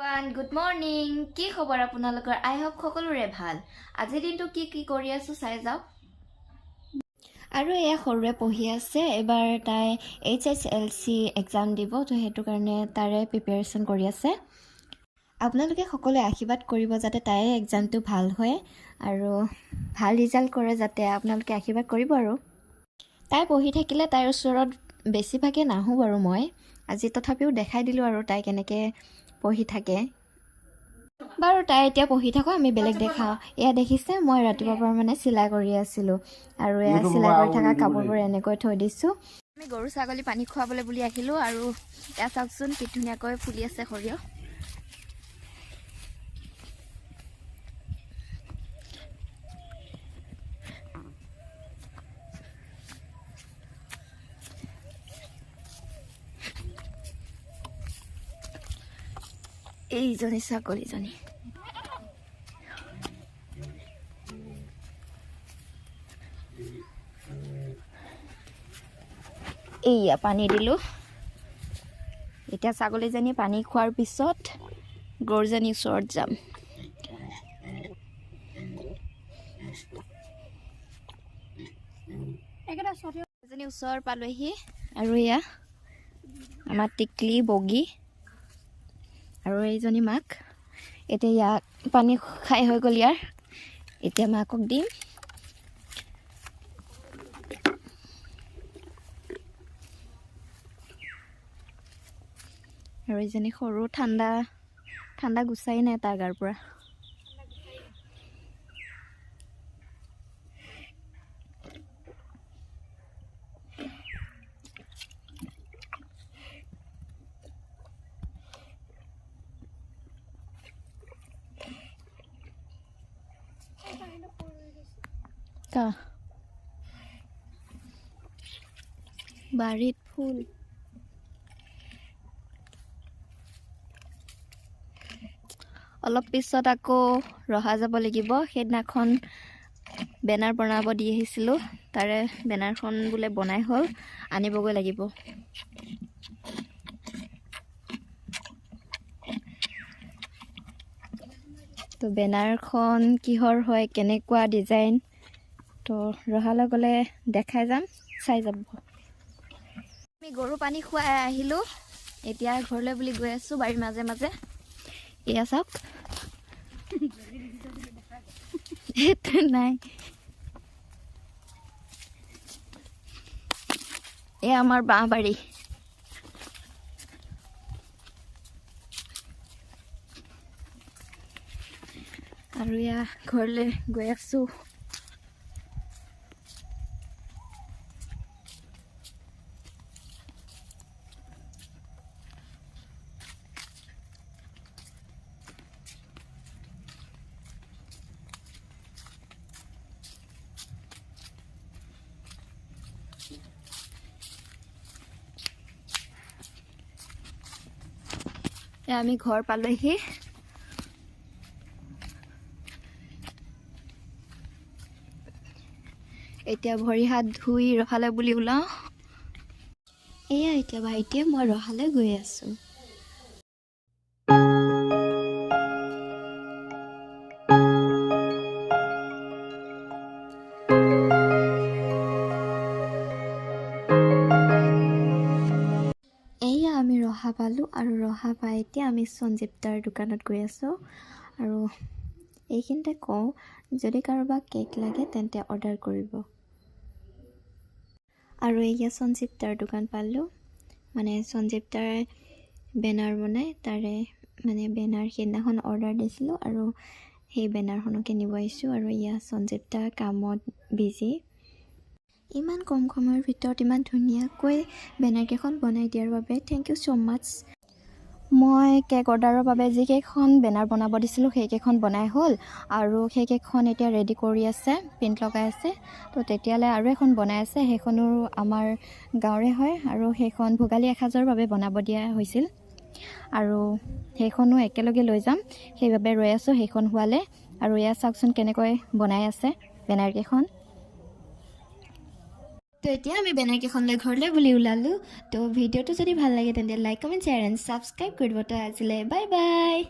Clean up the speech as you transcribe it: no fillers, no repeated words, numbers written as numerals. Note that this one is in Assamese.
এভৰিৱান গুড মৰ্নিং কি খবৰ আপোনালোকৰ আই হোপ সকলোৰে ভাল আজিৰ দিনটো কি কৰি আছো চাই যাওক আৰু এয়া সৰুৱে পঢ়ি আছে এবাৰ তাই HSLC এক্সাম দিব তো হেতু কাৰণে তাৰে প্ৰিপাৰেচন কৰি আছে আপোনালোকে সকলোৱে আশীৰ্বাদ কৰিব যাতে তাই এক্সামটো ভাল হয় আৰু ভাল ৰিজাল্ট কৰে যাতে আপোনালোকে আশীৰ্বাদ কৰিব আৰু তাই পঢ়ি থাকিলে তাইৰ ওচৰত বেছিভাগে নাহো বাৰু মই আজি তথাপিও দেখাই দিলো আৰু তাই কেনেকৈ পঢ়ি থাকে বাৰু তাই এতিয়া পঢ়ি থাকো আমি বেলেগ দেখাও এয়া দেখিছে মই ৰাতিপুৱাৰ পৰা মানে চিলাই কৰি আছিলো আৰু এয়া চিলাই কৰি থকা কাপোৰবোৰ এনেকৈ থৈ দিছো আমি গৰু ছাগলী পানী খুৱাবলৈ বুলি আহিলো আৰু এয়া চাওকচোন কি ধুনীয়াকৈ ফুলি আছে সৰিয়হ এইজনী ছাগলীজনী এইয়া পানী দিলোঁ এতিয়া ছাগলীজনী পানী খোৱাৰ পিছত গৰুজনীৰ ওচৰত যাম এজনী ওচৰ পালোহি আৰু এয়া আমাৰ টিকলি বগী আৰু এইজনী মাক এতিয়া ইয়াক পানী খাই হৈ গ'ল ইয়াৰ এতিয়া মাকক দিম আৰু এইজনী সৰু ঠাণ্ডা গুচাই নাই তাৰ গাৰ পৰা বাৰীত ফুল অলপ পিছত আকৌ ৰহা যাব লাগিব সেইদিনাখন বেনাৰ বনাব দি আহিছিলোঁ তাৰে বেনাৰখন বোলে বনাই হ'ল আনিবগৈ লাগিব তো বেনাৰখন কিহৰ হয় কেনেকুৱা ডিজাইন তো ৰহালৈ গ'লে দেখাই যাম চাই যাব আমি গৰু পানী খুৱাই আহিলোঁ এতিয়া ঘৰলৈ বুলি গৈ আছোঁ বাৰীৰ মাজে মাজে এয়া চাওক নাই এয়া আমাৰ বাঁহ বাৰী আৰু এয়া ঘৰলৈ গৈ আছোঁ আমি ঘৰ পালোহি এতিয়া ভৰি হাত ধুই ৰখালে বুলি ওলাওঁ এয়া এতিয়া ভাইটিয়ে মই ৰখালে গৈ আছোঁ আমি ৰহা পালোঁ আৰু ৰহা পাই এতিয়া আমি সঞ্জীৱদাৰ দোকানত গৈ আছোঁ আৰু এইখিনিতে কওঁ যদি কাৰোবাক কেক লাগে তেন্তে অৰ্ডাৰ কৰিব আৰু এয়া সঞ্জীৱদাৰ দোকান পালোঁ মানে সঞ্জীৱদাৰ বেনাৰ বনাই তাৰে মানে বেনাৰ সেইদিনাখন অৰ্ডাৰ দিছিলোঁ আৰু সেই বেনাৰখনকে নিব আহিছোঁ আৰু এয়া সঞ্জীৱদা কামত বিজি ইমান কম সময়ৰ ভিতৰত ইমান ধুনীয়াকৈ বেনাৰকেইখন বনাই দিয়াৰ বাবে থেংক ইউ ছ' মাছ মই কেক অৰ্ডাৰৰ বাবে যিকেইখন বেনাৰ বনাব দিছিলোঁ সেইকেইখন বনাই হ'ল আৰু সেইকেইখন এতিয়া ৰেডি কৰি আছে প্ৰিণ্ট লগাই আছে তো তেতিয়ালৈ আৰু এখন বনাই আছে সেইখনো আমাৰ গাঁৱৰে হয় আৰু সেইখন ভোগালী এসাঁজৰ বাবে বনাব দিয়া হৈছিল আৰু সেইখনো একেলগে লৈ যাম সেইবাবে ৰৈ আছোঁ সেইখন হোৱালে আৰু এয়া চাওকচোন কেনেকৈ বনাই আছে বেনাৰকেইখন তো এতিয়া আমি বেনাৰকেইখনলৈ ঘৰলৈ বুলি ওলালোঁ তো ভিডিঅ'টো যদি ভাল লাগে তেন্তে like comment share and subscribe কৰি দিব তো আজিলৈ বাই বাই